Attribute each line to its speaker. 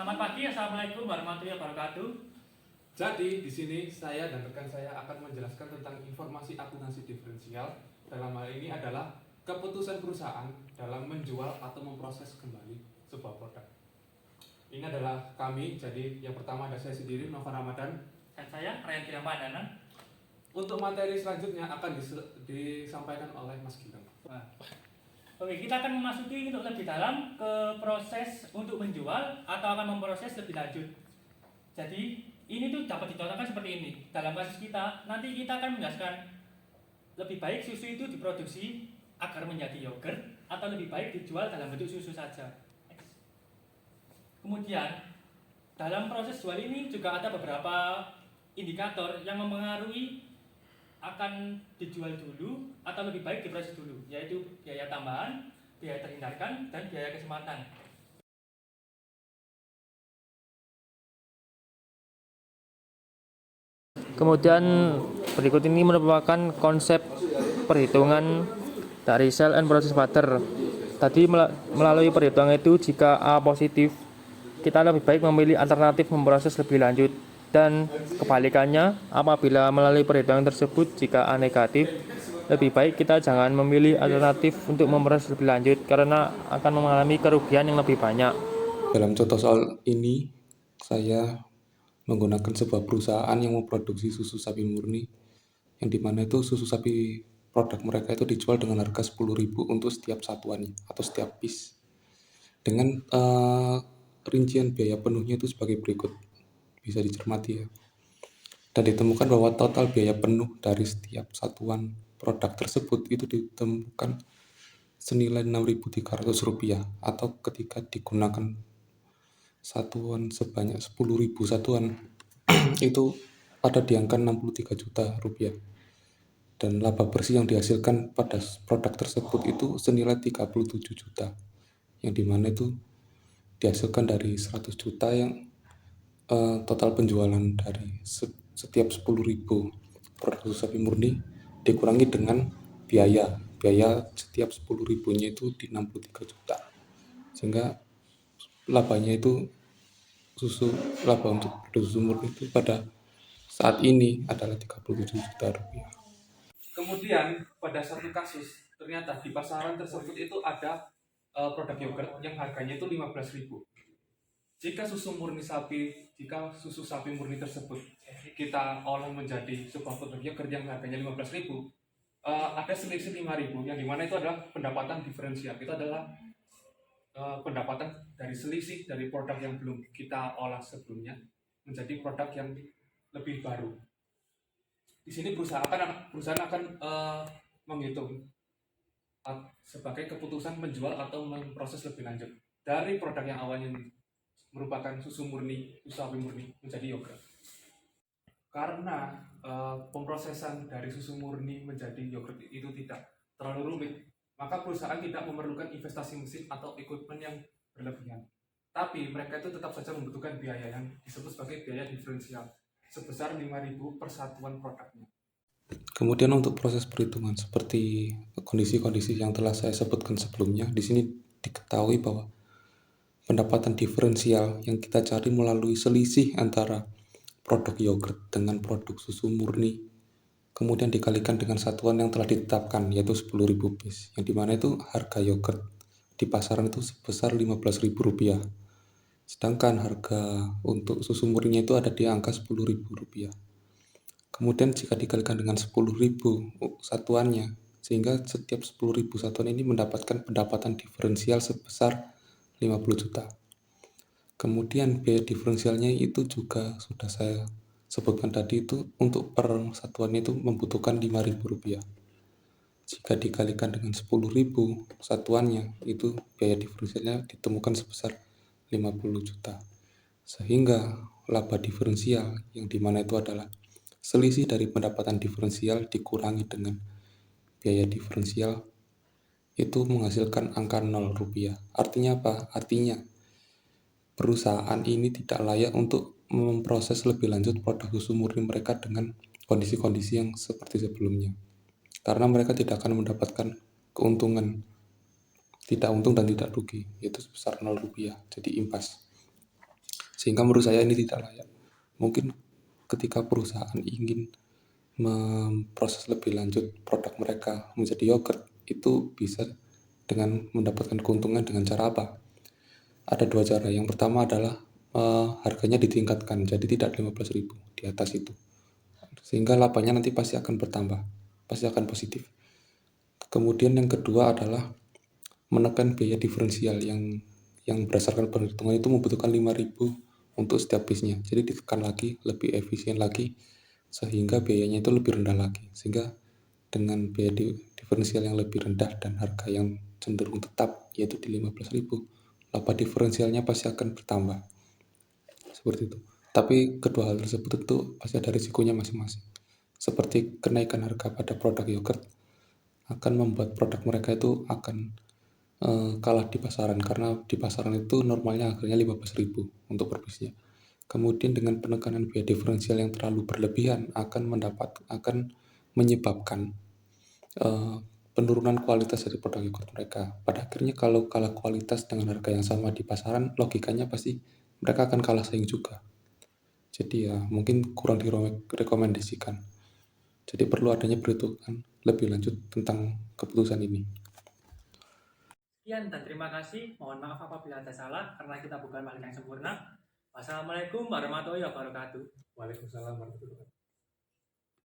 Speaker 1: Selamat pagi, assalamualaikum warahmatullahi wabarakatuh.
Speaker 2: Jadi di sini saya dan rekan saya akan menjelaskan tentang informasi akuntansi diferensial. Dalam hal ini adalah keputusan perusahaan dalam menjual atau memproses kembali sebuah produk. Ini adalah kami, jadi yang pertama ada saya sendiri, Nova Ramadan.
Speaker 1: Dan saya, Ryan Kirampadana.
Speaker 2: Untuk materi selanjutnya akan disampaikan oleh Mas Gilang.
Speaker 1: Oke, kita akan memasuki untuk lebih dalam ke proses untuk menjual atau akan memproses lebih lanjut. Jadi, ini tuh dapat dicontohkan seperti ini. Dalam kasus kita, nanti kita akan menjelaskan lebih baik susu itu diproduksi agar menjadi yogurt atau lebih baik dijual dalam bentuk susu saja. Kemudian, dalam proses jual ini juga ada beberapa indikator yang mempengaruhi akan dijual dulu atau lebih baik diproses dulu, yaitu biaya tambahan, biaya terhindarkan, dan biaya keselamatan.
Speaker 3: Kemudian berikut ini merupakan konsep perhitungan dari sell and process father. Tadi melalui perhitungan itu jika A positif, kita lebih baik memilih alternatif memproses lebih lanjut. Dan kebalikannya, apabila melalui perhitungan tersebut jika A negatif, lebih baik kita jangan memilih alternatif untuk memproses lebih lanjut karena akan mengalami kerugian yang lebih banyak.
Speaker 4: Dalam contoh soal ini, saya menggunakan sebuah perusahaan yang memproduksi susu sapi murni, yang dimana itu susu sapi produk mereka itu dijual dengan harga 10.000 untuk setiap satuannya atau setiap piece. Dengan rincian biaya penuhnya itu sebagai berikut, bisa dicermati ya. Dan ditemukan bahwa total biaya penuh dari setiap satuan produk tersebut itu ditemukan senilai Rp6.300 atau ketika digunakan satuan sebanyak 10.000 satuan itu ada di angka 63 juta rupiah, dan laba bersih yang dihasilkan pada produk tersebut itu senilai 37 juta, yang dimana itu dihasilkan dari 100 juta yang total penjualan dari setiap 10.000 produk susu sapi murni dikurangi dengan biaya setiap 10.000-nya itu di 63 juta, sehingga labanya itu laba untuk produk susu murni itu pada saat ini adalah 37 juta rupiah.
Speaker 2: Kemudian pada satu kasus ternyata di pasaran tersebut itu ada produk yogurt yang harganya itu 15.000. Jika susu sapi murni tersebut kita olah menjadi sebuah produk yogurt yang harganya 15.000, ada selisih 5.000, yang dimana itu adalah pendapatan diferensial. Itu adalah pendapatan dari selisih dari produk yang belum kita olah sebelumnya menjadi produk yang lebih baru. Di sini perusahaan akan menghitung sebagai keputusan menjual atau memproses lebih lanjut dari produk yang awalnya merupakan susu sapi murni menjadi yogurt. Karena pemrosesan dari susu murni menjadi yogurt itu tidak terlalu rumit, maka perusahaan tidak memerlukan investasi mesin atau equipment yang berlebihan. Tapi mereka itu tetap saja membutuhkan biaya yang disebut sebagai biaya diferensial sebesar 5.000 per satuan produknya.
Speaker 4: Kemudian untuk proses perhitungan seperti kondisi-kondisi yang telah saya sebutkan sebelumnya, di sini diketahui bahwa pendapatan diferensial yang kita cari melalui selisih antara produk yogurt dengan produk susu murni, kemudian dikalikan dengan satuan yang telah ditetapkan, yaitu 10.000 piece, yang dimana itu harga yogurt di pasaran itu sebesar Rp15.000, sedangkan harga untuk susu murninya itu ada di angka Rp10.000. Kemudian jika dikalikan dengan 10.000 satuannya, sehingga setiap 10.000 satuan ini mendapatkan pendapatan diferensial sebesar 50 juta. Kemudian biaya diferensialnya itu juga sudah saya sebutkan tadi, itu untuk per satuan itu membutuhkan Rp5.000. Jika dikalikan dengan 10.000 satuannya, itu biaya diferensialnya ditemukan sebesar 50 juta. Sehingga laba diferensial yang dimana itu adalah selisih dari pendapatan diferensial dikurangi dengan biaya diferensial itu menghasilkan angka 0 rupiah. Artinya apa? Artinya perusahaan ini tidak layak untuk memproses lebih lanjut produk susu murni mereka dengan kondisi-kondisi yang seperti sebelumnya, karena mereka tidak akan mendapatkan keuntungan, tidak untung dan tidak rugi, yaitu sebesar 0 rupiah, jadi impas. Sehingga menurut saya ini tidak layak. Mungkin ketika perusahaan ingin memproses lebih lanjut produk mereka menjadi yogurt, itu bisa dengan mendapatkan keuntungan dengan cara apa? Ada dua cara. Yang pertama adalah harganya ditingkatkan, jadi tidak 15.000 di atas itu. Sehingga labanya nanti pasti akan bertambah, pasti akan positif. Kemudian yang kedua adalah menekan biaya diferensial yang berdasarkan perhitungan itu membutuhkan 5.000 untuk setiap piece-nya. Jadi ditekan lagi, lebih efisien lagi, sehingga biayanya itu lebih rendah lagi. Sehingga dengan biaya diferensial yang lebih rendah dan harga yang cenderung tetap, yaitu di 15.000, laba diferensialnya pasti akan bertambah. Seperti itu. Tapi kedua hal tersebut tentu pasti ada risikonya masing-masing. Seperti kenaikan harga pada produk yogurt akan membuat produk mereka itu akan kalah di pasaran, karena di pasaran itu normalnya harganya 15.000 untuk per piece-nya. Kemudian dengan penekanan biaya diferensial yang terlalu berlebihan akan menyebabkan penurunan kualitas dari produk yogurt mereka. Pada akhirnya kalau kalah kualitas dengan harga yang sama di pasaran, logikanya pasti mereka akan kalah saing juga. Jadi ya mungkin kurang direkomendasikan. Jadi perlu adanya perhitungan lebih lanjut tentang keputusan ini.
Speaker 1: Sekian dan terima kasih. Mohon maaf apabila ada salah karena kita bukan makhluk yang sempurna. Wassalamualaikum warahmatullahi wabarakatuh.
Speaker 2: Waalaikumsalam warahmatullahi wabarakatuh.